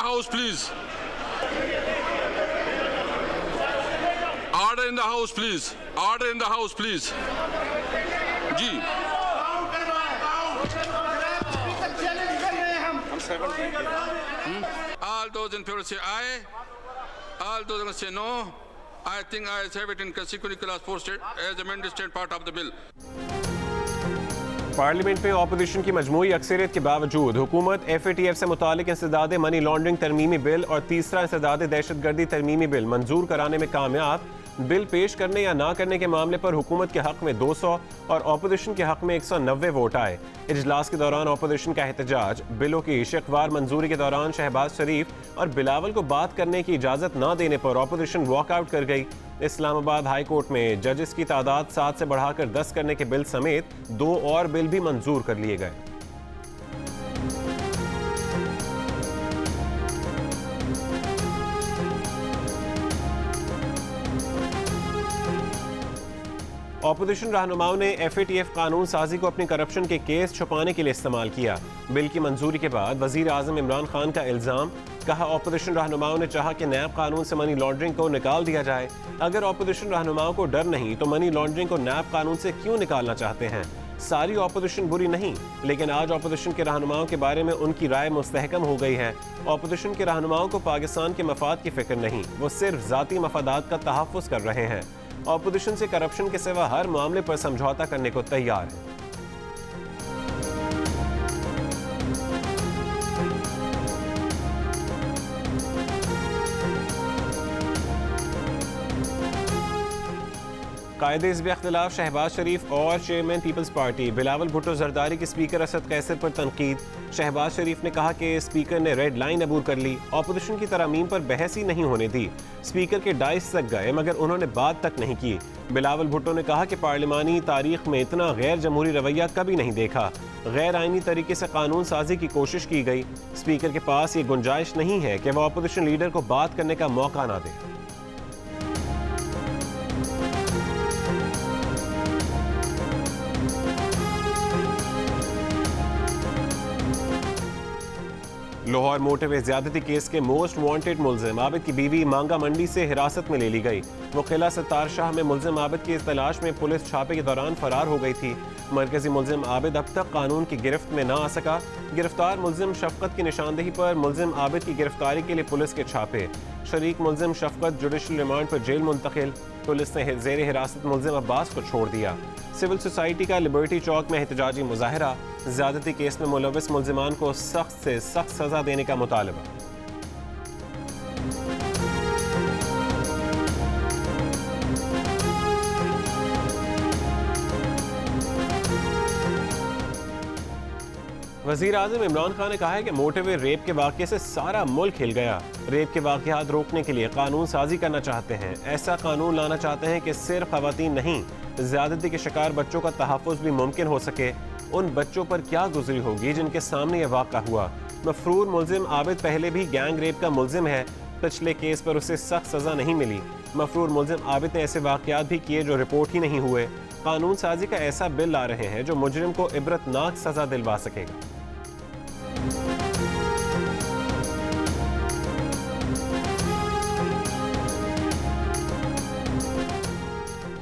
the house, please. Order in the house, please. Order in the house, please. जी. All those in favor say aye. All those against say no. I think I have it in consequently clause 4 state as amended state part of the bill. Parliament में opposition की मजमूई अक्सरियत के बावजूद हुकूमत FATF से मुतालिक इंसदाद money laundering तरमीमी bill और तीसरा इंसदाद दहशतगर्दी तरमीमी बिल मंजूर कराने में कामयाब। बिल पेश करने या ना करने के मामले पर हुकूमत के हक में 200 और अपोजिशन के हक में 190 वोट आए। इजलास के दौरान अपोजिशन का एहतजाज बिलों की शिकवार मंजूरी के दौरान शहबाज शरीफ और बिलावल को बात करने की इजाज़त न देने पर अपोजिशन वॉकआउट कर गई। इस्लामाबाद हाई कोर्ट में जजेस की तादाद 7 से बढ़ाकर 10 करने के बिल समेत 2 और बिल भी मंजूर कर लिए गए। अपोजिशन रहनुमाओं ने FATF कानून साजी को अपनी करप्शन के केस छुपाने के लिए इस्तेमाल किया। बिल की मंजूरी के बाद वजीर आजम इमरान खान का इल्ज़ाम, कहा अपोजिशन रहनुमाओं ने चाहा कि नैब कानून से मनी लॉन्ड्रिंग को निकाल दिया जाए। अगर अपोजिशन रहनुमाओं को डर नहीं तो मनी लॉन्ड्रिंग को नैब कानून से क्यों निकालना चाहते हैं? सारी अपोजिशन बुरी नहीं, लेकिन आज अपोजिशन के रहनुमाओं के बारे में उनकी राय मुस्तहकम हो गई है। अपोजिशन के रहनुमाओं को पाकिस्तान के मफाद की फिक्र नहीं, वो सिर्फ ज़ाती मफादात का तहफ़्फ़ुज़ कर रहे हैं। अपोजिशन से करप्शन के सिवा हर मामले पर समझौता करने को तैयार है। कायदे हिज़्ब इख्तिलाफ शहबाज शरीफ और चेयरमैन पीपल्स पार्टी बिलावल भुट्टो जरदारी के स्पीकर असद कैसर पर तनकीद। शहबाज शरीफ ने कहा कि स्पीकर ने रेड लाइन अबूर कर ली, अपोजिशन की तरमीम पर बहस ही नहीं होने दी। स्पीकर के डाइस तक गए मगर उन्होंने बात तक नहीं की। बिलावल भुट्टो ने कहा कि पार्लिमानी तारीख में इतना गैर जमहूरी रवैया कभी नहीं देखा। गैर आइनी तरीके से कानून साजी की कोशिश की गई। स्पीकर के पास ये गुंजाइश नहीं है कि वह अपोजिशन लीडर को बात करने का मौका ना दे। लाहौर मोटरवे ज्यादती केस के मोस्ट वांटेड मुलजिम आबिद की बीवी मांगा मंडी से हिरासत में ले ली गई। वो किला सत्तार शाह में मुलजिम आबिद की तलाश में पुलिस छापे के दौरान फरार हो गई थी। मरकजी मुलजिम आबिद अब तक कानून की गिरफ्त में ना आ सका। गिरफ्तार मुलजिम शफकत की निशानदेही पर मुलजिम आबिद की गिरफ्तारी के लिए पुलिस के छापे। शरीक मुलजिम शफकत जुडिशल रिमांड पर जेल मुंतकिल। पुलिस ने जेर हिरासत मुलजिम अब्बास को छोड़ दिया। सिविल सोसाइटी का लिबर्टी चौक में एहतजाजी मुजाहरा। ज़्यादती केस में मुलविस मुलजिमान को सख्त से सख्त सजा देने का मुतालबा। वज़ीर आज़म इमरान खान ने कहा है कि मोटरवे रेप के वाक़े से सारा मुल्क हिल गया। रेप के वाक़यात रोकने के लिए कानून साजी करना चाहते हैं। ऐसा कानून लाना चाहते हैं कि सिर्फ ख़वातीन नहीं, ज़्यादती के शिकार बच्चों का तहफ़्फ़ुज़ भी मुमकिन हो सके। उन बच्चों पर क्या गुजरी होगी जिनके सामने यह वाक़ा हुआ। मफरूर मुलजिम आबिद पहले भी गैंग रेप का मुलजिम है। पिछले केस पर उसे सख्त सज़ा नहीं मिली। मफरूर मुलजिम आबिद ने ऐसे वाक़यात भी किए जो रिपोर्ट ही नहीं हुए। कानून साजी का ऐसा बिल ला रहे हैं जो मुजरिम को इबरतनाक सज़ा दिलवा सकेगा।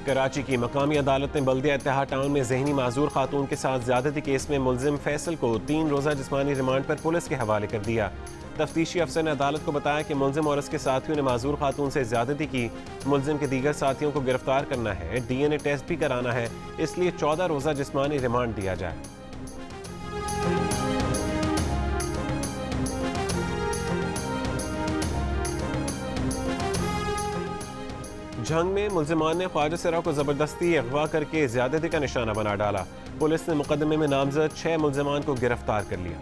कराची की मकामी अदालत ने बल्दिया इत्तेहाद टाउन में ज़हनी माजूर खातून के साथ ज़्यादती केस में मुलजिम फैसल को 3 रोज़ा जिस्मानी रिमांड पर पुलिस के हवाले कर दिया। तफ्तीशी अफसर ने अदालत को बताया कि मुलजिम और उसके साथियों ने माजूर खातून से ज़्यादती की। मुलजिम के दीगर साथियों को गिरफ्तार करना है, DNA टेस्ट भी कराना है, इसलिए 14 रोज़ा जिस्मानी रिमांड दिया जाए। जंग में मुलजिमान ने ख्वाजा सिरा को जबरदस्ती अगवा करके ज्यादती का निशाना बना डाला। पुलिस ने मुकदमे में नामजद 6 मुलजिमान को गिरफ्तार कर लिया।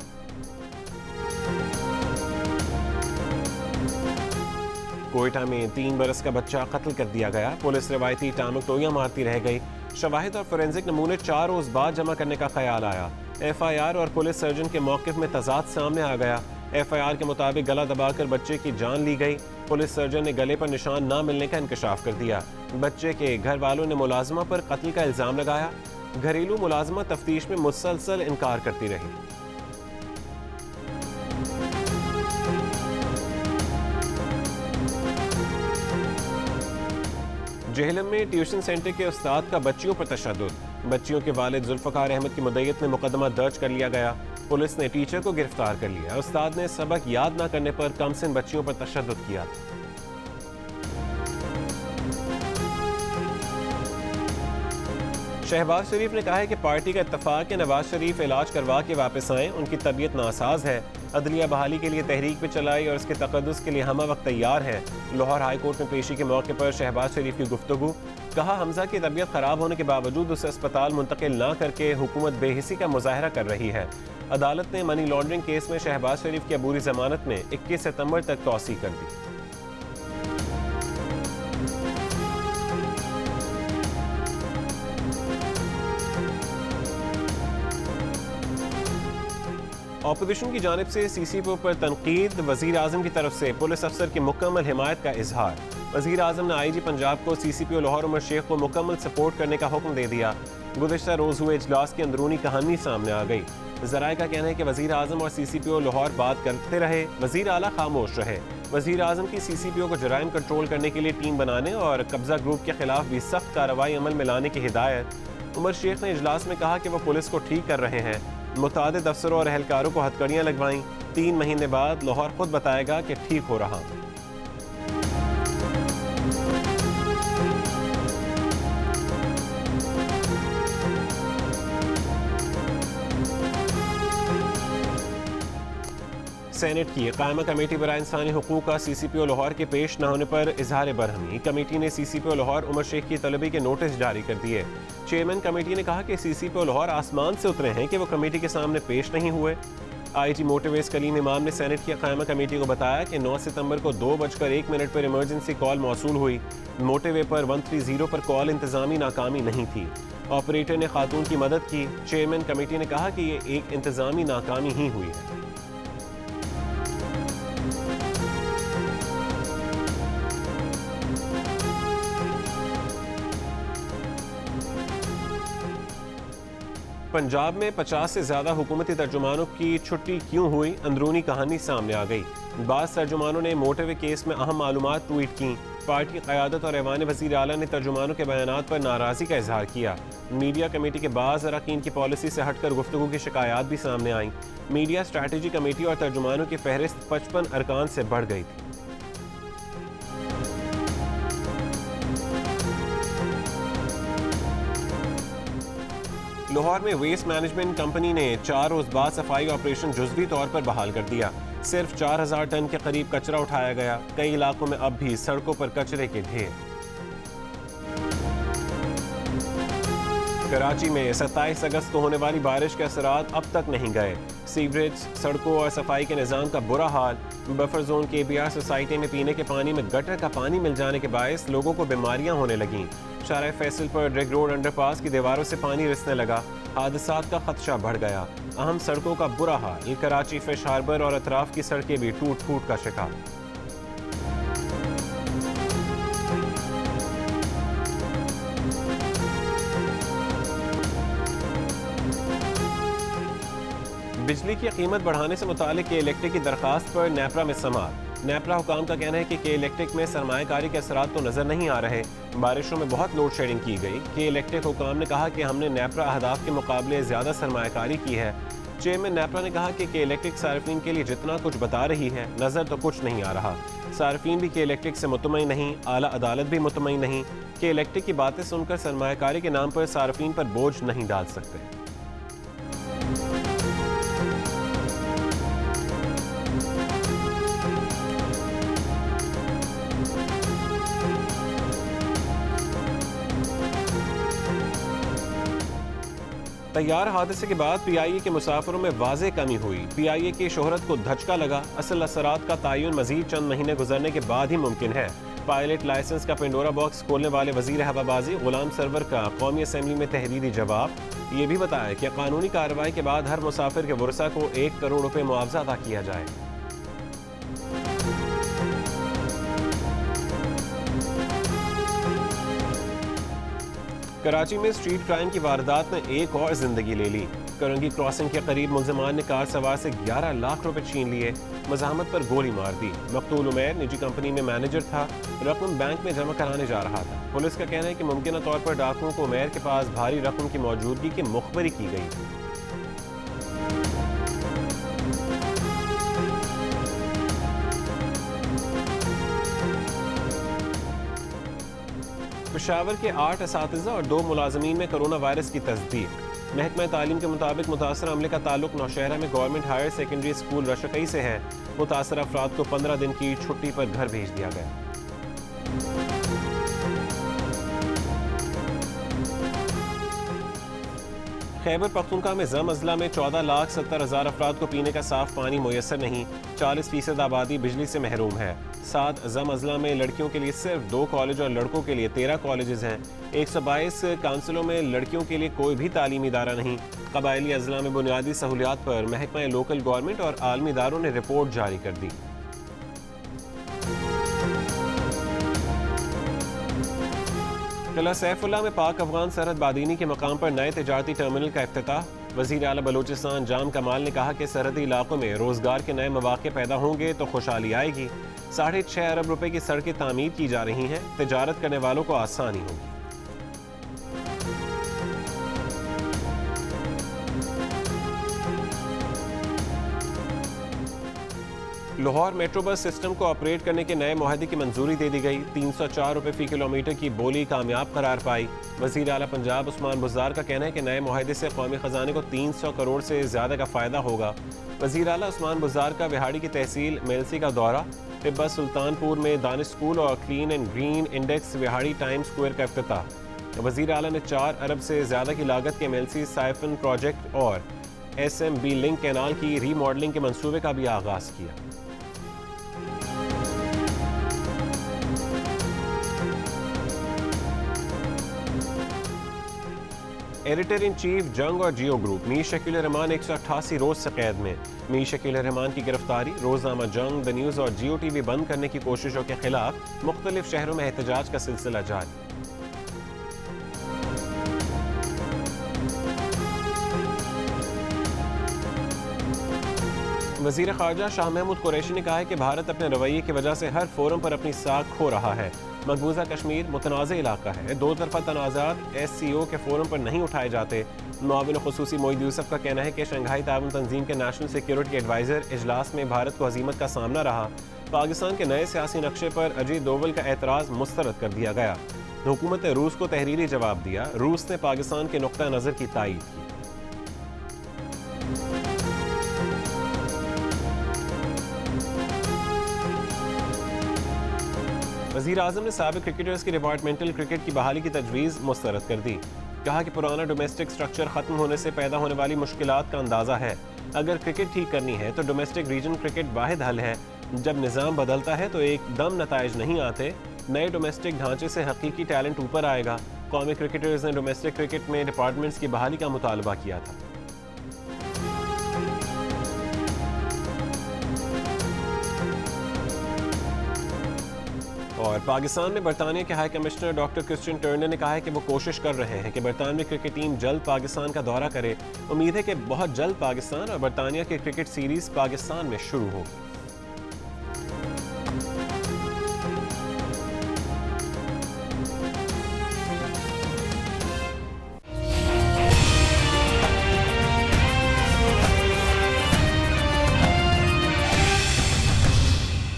कोयटा में 3 बरस का बच्चा कत्ल कर दिया गया। पुलिस रवायती टामक टोइयां मारती रह गई। शवाहिद और फोरेंसिक नमूने 4 रोज बाद जमा करने का ख्याल आया। FIR और पुलिस सर्जन के मौक़िफ़ में तजाद सामने आ गया। FIR के मुताबिक गला दबाकर बच्चे की जान ली गई। पुलिस सर्जन ने गले पर निशान ना मिलने का इंकशाफ कर दिया। बच्चे के घर वालों ने मुलाजमा पर कत्ल का इल्ज़ाम लगाया। घरेलू मुलाजमा तफ्तीश में मुसलसल इनकार करती रही। जेहलम में ट्यूशन सेंटर के उस्ताद का बच्चियों पर तशद्दुद, बच्चियों के वालिद जुल्फ़कार अहमद की मुद्दईयत में मुकदमा दर्ज कर लिया गया। पुलिस ने टीचर को गिरफ्तार कर लिया। उस्ताद ने सबक याद न करने पर कमसिन बच्चियों पर तशद्दुद किया। शहबाज शरीफ ने कहा है कि पार्टी का इत्तफाक है नवाज शरीफ इलाज करवा के वापस आएं, उनकी तबीयत नासाज है। अदलिया बहाली के लिए तहरीक भी चलाई और इसके तकद्दुस के लिए हम वक्त तैयार है। लाहौर हाई कोर्ट में पेशी के मौके पर शहबाज शरीफ की गुफ्तगू, कहा हमजा की तबीयत खराब होने के बावजूद उसे अस्पताल मुंतकिल न करके हुकूमत बेहिसी का मुजाहरा कर रही है। अदालत ने मनी लॉन्ड्रिंग केस में शहबाज शरीफ की अबूरी जमानत में 21 सितंबर तक तौसी कर दी। ऑपोजिशन की जानिब से CCPO पर तनकीद, वजीर आजम की तरफ से पुलिस अफसर की मुकम्मल हिमायत का इजहार। वजीर आजम ने IG पंजाब को CCPO लाहौर उमर शेख को मुकम्मल सपोर्ट करने का हुक्म दे दिया। गुज़िश्ता रोज़ हुए इजलास की अंदरूनी कहानी सामने आ गई। ज़राए का कहना है कि वजीर आजम और CCPO लाहौर बात करते रहे, वजीर आला खामोश रहे। वजीर आजम की CCPO को जराइम कंट्रोल करने के लिए टीम बनाने और कब्जा ग्रुप के खिलाफ भी सख्त कार्रवाई अमल में लाने की हिदायत। उमर शेख ने इजलास में कहा कि वो पुलिस को ठीक कर रहे हैं। मुतादिद अफसरों और एहलकारों को हथकड़ियाँ लगवाईं। 3 महीने बाद लाहौर खुद बताएगा कि ठीक हो रहा। सेनेट की कायमा कमेटी बराए इंसानी हुकूक का CCPO लाहौर के पेश न होने पर इजहार बरहमी। कमेटी ने CCPO लाहौर उमर शेख की तलबी के नोटिस जारी कर दिए। चेयरमैन कमेटी ने कहा कि CCPO लाहौर आसमान से उतरे हैं कि वो कमेटी के सामने पेश नहीं हुए। IG मोटिवेस कलीम इमाम ने सेनेट की कायमा कमेटी को बताया कि 9 सितंबर को 2:01 पर इमरजेंसी कॉल मौसूल हुई। मोटिवे पर 130 पर कॉल इंतजामी नाकामी नहीं थी। ऑपरेटर ने खातून की मदद की। चेयरमैन कमेटी ने कहा कि ये एक इंतजामी नाकामी ही हुई है। पंजाब में 50 से ज्यादा हुकूमती तर्जुमानों की छुट्टी क्यों हुई, अंदरूनी कहानी सामने आ गई। बाज़ तर्जुमानों ने मोटिव केस में अहम मालूमात ट्वीट की। पार्टी क़यादत और ऐवान वज़ीर आला ने तर्जुमानों के बयानात पर नाराज़गी का इजहार किया। मीडिया कमेटी के बाज़ अरकान की पॉलिसी से हटकर गुफ्तगू की शिकायत भी सामने आई। मीडिया स्ट्रैटेजी कमेटी और तर्जुमानों की फहरिस्त 55 अरकान से बढ़ गई थी। लाहौर में वेस्ट मैनेजमेंट कंपनी ने 4 रोज बाद सफाई ऑपरेशन जुज़वी तौर पर बहाल कर दिया। सिर्फ 4000 टन के करीब कचरा उठाया गया। कई इलाकों में अब भी सड़कों पर कचरे के ढेर। कराची में 27 अगस्त को होने वाली बारिश के असरात अब तक नहीं गए। सीवरेज, सड़कों और सफाई के निज़ाम का बुरा हाल। बफर जोन KBR सोसाइटी में पीने के पानी में गटर का पानी मिल जाने के बायस लोगों को बीमारियां होने लगीं। शारा फैसल पर ड्रग रोड अंडरपास की दीवारों से पानी रिसने लगा। हादसात का खदशा बढ़ गया। अहम सड़कों का बुरा हाल। कराची फिश हार्बर और अतराफ की सड़कें भी टूट फूट का शिकार। बिजली की कीमत बढ़ाने से मुतालिक के इलेक्ट्रिक की दरखास्त पर नेपरा में समाअत। नेपरा हुकाम का कहना है कि के इलेक्ट्रिक में सरमायाकारी के असरात तो नजर नहीं आ रहे। बारिशों में बहुत लोड शेडिंग की गई। के इलेक्ट्रिक हुकाम ने कहा कि हमने नेपरा अहदाफ के मुकाबले ज्यादा सरमायाकारी की है। चेयरमैन नेपरा ने कहा कि के इलेक्ट्रिक सार्फिन के लिए जितना कुछ बता रही है नजर तो कुछ नहीं आ रहा। सार्फिन भी के इलेक्ट्रिक से मुतमईन नहीं, आला अदालत भी मुतमईन नहीं। के इलेक्ट्रिक की बातें सुनकर सरमायाकारी के नाम पर सार्फिन पर बोझ नहीं डाल सकते। तैयार हादसे के बाद PIA के मुसाफिरों में वाज़े कमी हुई। PIA की शोहरत को धचका लगा। असल असरात का तयन मजीद चंद महीने गुजरने के बाद ही मुमकिन है। पायलट लाइसेंस का पेंडोरा बॉक्स खोलने वाले वजीर हवाबाजी गुलाम सरवर का कौमी असम्बली में तहरीरी जवाब। ये भी बताया कि कानूनी कार्रवाई के बाद हर मुसाफिर के वर्सा को 1 करोड़ रुपए मुआवजा अदा किया जाए। कराची में स्ट्रीट क्राइम की वारदात ने एक और जिंदगी ले ली। करंगी क्रॉसिंग के करीब मुल्जिमान ने कार सवार से 11 लाख रुपए छीन लिए, मज़ाहमत पर गोली मार दी। मकतूल उमैर निजी कंपनी में मैनेजर था, रकम बैंक में जमा कराने जा रहा था। पुलिस का कहना है कि मुमकिन तौर पर डाकुओं को उमैर के पास भारी रकम की मौजूदगी की मुखबरी की गई। पेशावर के 8 असातिज़ा और 2 मुलाजमीन में कोरोना वायरस की तस्दीक। महकमा तालीम के मुताबिक मुतासर अमले का ताल्लुक नौशहरा में गवर्नमेंट हायर सेकेंडरी स्कूल रशकई से है। मुतासर अफराद को 15 दिन की छुट्टी पर घर भेज दिया गया। खैबर पख्तूनख्वा में जम अजला में 14,70,000 अफराद को पीने का साफ पानी मुयसर नहीं। 40% आबादी बिजली से महरूम है। 7 जम अजला में लड़कियों के लिए सिर्फ 2 कॉलेज और लड़कों के लिए 13 कॉलेजेस हैं। 122 काउंसिलों में लड़कियों के लिए कोई भी तालीमी इदारा नहीं। कबायली अजला में बुनियादी सहूलियात पर महकमा लोकल गवर्नमेंट और आलमी इदारों ने रिपोर्ट जारी कर दी। किला सैफुल्ला में पाक अफगान सरहद बादीनी के मकाम पर नए तिजारती टर्मिनल का इफ्तिताह। वज़ीर आला बलूचिस्तान जाम कमाल ने कहा कि सरहदी इलाकों में रोजगार के नए मौके पैदा होंगे तो खुशहाली आएगी। 6.5 अरब रुपए की सड़कें तामीर की जा रही हैं, तिजारत करने वालों को आसानी होगी। लाहौर मेट्रो बस सिस्टम को ऑपरेट करने के नए मुआहदे की मंजूरी दे दी गई। 304 रुपए फी किलोमीटर की बोली कामयाब करार पाई। वज़ीर आला पंजाब उस्मान बुज़दार का कहना है कि नए मुआहदे से कौमी खजाने को 300 करोड़ से ज़्यादा का फ़ायदा होगा। वज़ीर आला उस्मान बुज़दार का बिहाड़ी की तहसील मेलसी का दौरा, टिब्बा सुल्तानपुर में दानिश स्कूल और क्लीन एंड ग्रीन इंडेक्स बिहाड़ी टाइम स्क्वायर का इफ्तिताह। वज़ीर आला ने 4 अरब से ज़्यादा की लागत के मेलसी साइफन प्रोजेक्ट और SMB लिंक कैनाल की रीमॉडलिंग के मंसूबे का भी आगाज़ किया। एडिटर इन चीफ जंग और जियो ग्रुप मीर शकील रहमान 188 रोज से कैद में। मीर शकील रहमान की गिरफ्तारी, रोजनामा जंग, द न्यूज़ और जियो टीवी बंद करने की कोशिशों के खिलाफ मुख्तलिफ शहरों में एहतजाज का सिलसिला जारी। वज़ीर ख़ारजा शाह महमूद कुरैशी ने कहा है कि भारत अपने रवैये की वजह से हर फोरम पर अपनी साख खो रहा है। मकबूजा कश्मीर मुतनाज़ इलाका है, 2 तरफ़ा तनाज़ात SCO के फोरम पर नहीं उठाए जाते। मुआविन ख़ुसूसी मोईद यूसुफ का कहना है कि शंघाई ताउन तंजीम के नेशनल सिक्योरिटी एडवाइज़र इजलास में भारत को हज़ीमत का सामना रहा। पाकिस्तान के नए सियासी नक्शे पर अजीत दोवल का एतराज़ मुस्तरद कर दिया गया। हुकूमत ने रूस को तहरीरी जवाब दिया। रूस ने पाकिस्तान के नुक्ता नज़र की तायीद की। वज़ीर आज़म ने साबिक़ क्रिकेटर्स की डिपार्टमेंटल क्रिकेट की बहाली की तजवीज़ मुस्तरद कर दी। कहा कि पुराना डोमेस्टिक स्ट्रक्चर ख़त्म होने से पैदा होने वाली मुश्किलात का अंदाज़ा है। अगर क्रिकेट ठीक करनी है तो डोमेस्टिक रीजन क्रिकेट वाहिद हल है। जब निज़ाम बदलता है तो एकदम नताइज नहीं आते। नए डोमेस्टिक ढांचे से हकीकी टैलेंट ऊपर आएगा। कौमी क्रिकेटर्स ने डोमेस्टिक क्रिकेट में डिपार्टमेंट्स की बहाली का मुतालबा किया था। और पाकिस्तान में बरतानिया के high commissioner doctor Christian Turner ने कहा है कि वो कोशिश कर रहे हैं कि बरतानवी क्रिकेट टीम जल्द पाकिस्तान का दौरा करे। उम्मीद है कि बहुत जल्द पाकिस्तान और बरतानिया की क्रिकेट सीरीज पाकिस्तान में शुरू होगी।